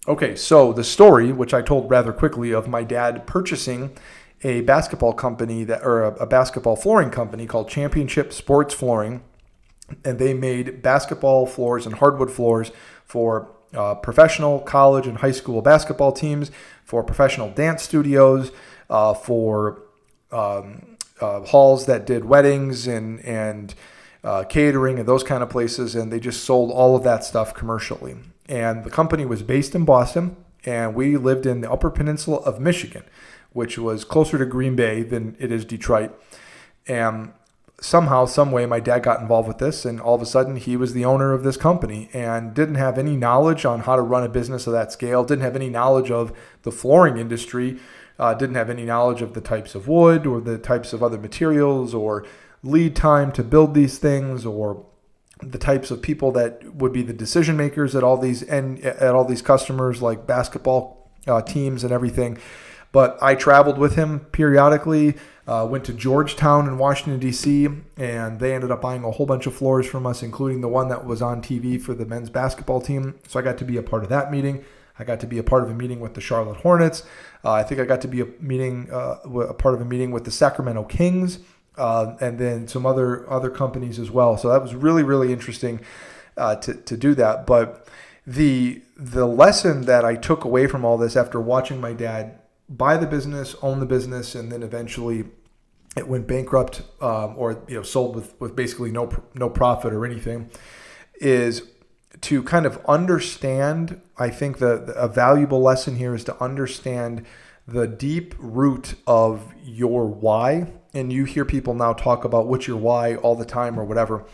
Okay, so the story, which I told rather quickly, of my dad purchasing a basketball company or a basketball flooring company called Championship Sports Flooring, and they made basketball floors and hardwood floors for professional college and high school basketball teams, for professional dance studios, for halls that did weddings and catering and those kind of places, and they just sold all of that stuff commercially. And the company was based in Boston, and we lived in the Upper Peninsula of Michigan, which was closer to Green Bay than it is Detroit. And somehow, some way, my dad got involved with this, and all of a sudden he was the owner of this company and didn't have any knowledge on how to run a business of that scale, didn't have any knowledge of the flooring industry, didn't have any knowledge of the types of wood or the types of other materials or lead time to build these things, or the types of people that would be the decision makers at all these customers, like basketball teams and everything. But I traveled with him periodically, went to Georgetown in Washington, D.C., and they ended up buying a whole bunch of floors from us, including the one that was on TV for the men's basketball team. So I got to be a part of that meeting. I got to be a part of a meeting with the Charlotte Hornets. I think I got to be a part of a meeting with the Sacramento Kings, and then some other companies as well. So that was really, really interesting to do that. But the lesson that I took away from all this, after watching my dad buy the business, own the business, and then eventually it went bankrupt, or sold with basically no profit or anything, is to kind of understand. I think a valuable lesson here is to understand the deep root of your why. And you hear people now talk about what's your why all the time or whatever,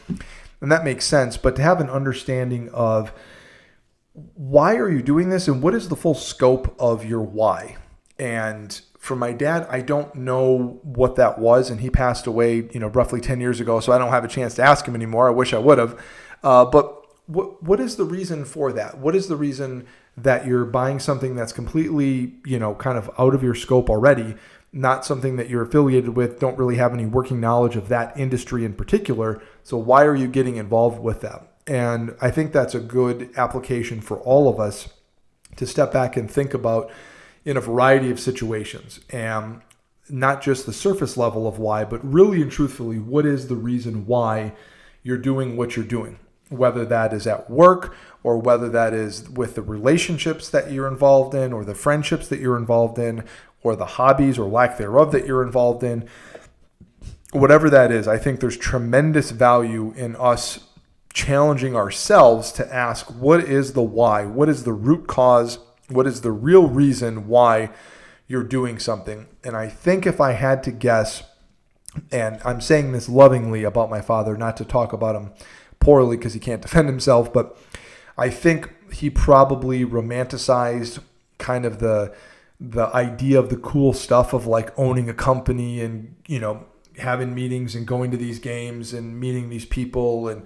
and that makes sense. But to have an understanding of why are you doing this and what is the full scope of your why. And for my dad, I don't know what that was, and he passed away, roughly 10 years ago, so I don't have a chance to ask him anymore. I wish I would have. But what is the reason for that? What is the reason that you're buying something that's completely, kind of out of your scope already, not something that you're affiliated with, don't really have any working knowledge of that industry in particular? So why are you getting involved with that? And I think that's a good application for all of us to step back and think about in a variety of situations, and not just the surface level of why, but really and truthfully, what is the reason why you're doing what you're doing, whether that is at work or whether that is with the relationships that you're involved in or the friendships that you're involved in or the hobbies or lack thereof that you're involved in. Whatever that is, I think there's tremendous value in us challenging ourselves to ask, what is the why? What is the root cause? What is the real reason why you're doing something? And I think if I had to guess, and I'm saying this lovingly about my father, not to talk about him poorly because he can't defend himself, but I think he probably romanticized kind of the idea of the cool stuff of like owning a company and, having meetings and going to these games and meeting these people and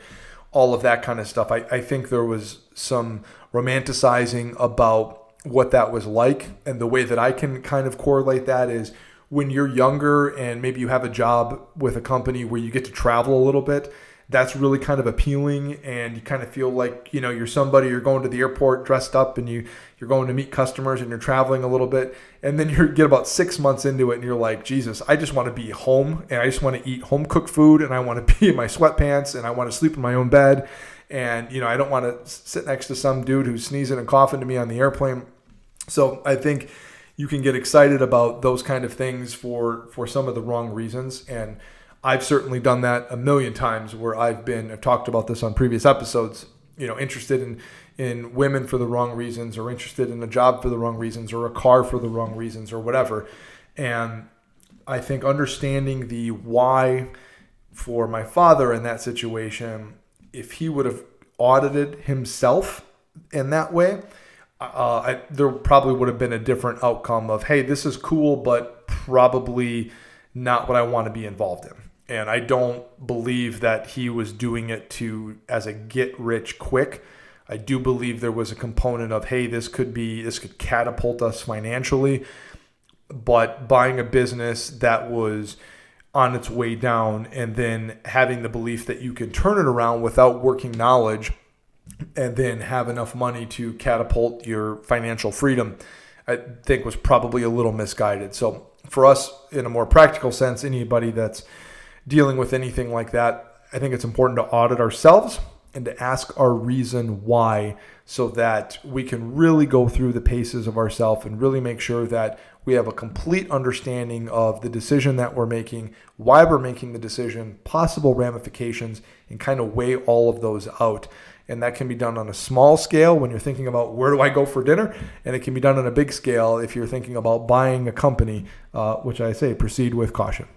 all of that kind of stuff. I think there was some romanticizing about what that was like, and the way that I can kind of correlate that is when you're younger and maybe you have a job with a company where you get to travel a little bit, that's really kind of appealing, and you kind of feel like, you're somebody, you're going to the airport dressed up and you're going to meet customers and you're traveling a little bit, and then you get about 6 months into it and you're like, Jesus, I just want to be home and I just want to eat home cooked food and I want to be in my sweatpants and I want to sleep in my own bed, and I don't want to sit next to some dude who's sneezing and coughing to me on the airplane. So I think you can get excited about those kind of things for some of the wrong reasons. And I've certainly done that a million times where I've talked about this on previous episodes, interested in women for the wrong reasons, or interested in a job for the wrong reasons, or a car for the wrong reasons, or whatever. And I think understanding the why for my father in that situation, if he would have audited himself in that way, there probably would have been a different outcome of, hey, this is cool, but probably not what I want to be involved in. And I don't believe that he was doing it as a get rich quick. I do believe there was a component of, hey, this could catapult us financially, but buying a business that was on its way down and then having the belief that you can turn it around without working knowledge and then have enough money to catapult your financial freedom, I think was probably a little misguided. So for us, in a more practical sense, anybody that's dealing with anything like that, I think it's important to audit ourselves and to ask our reason why, so that we can really go through the paces of ourselves and really make sure that we have a complete understanding of the decision that we're making, why we're making the decision, possible ramifications, and kind of weigh all of those out. And that can be done on a small scale when you're thinking about where do I go for dinner, and it can be done on a big scale if you're thinking about buying a company, which I say proceed with caution.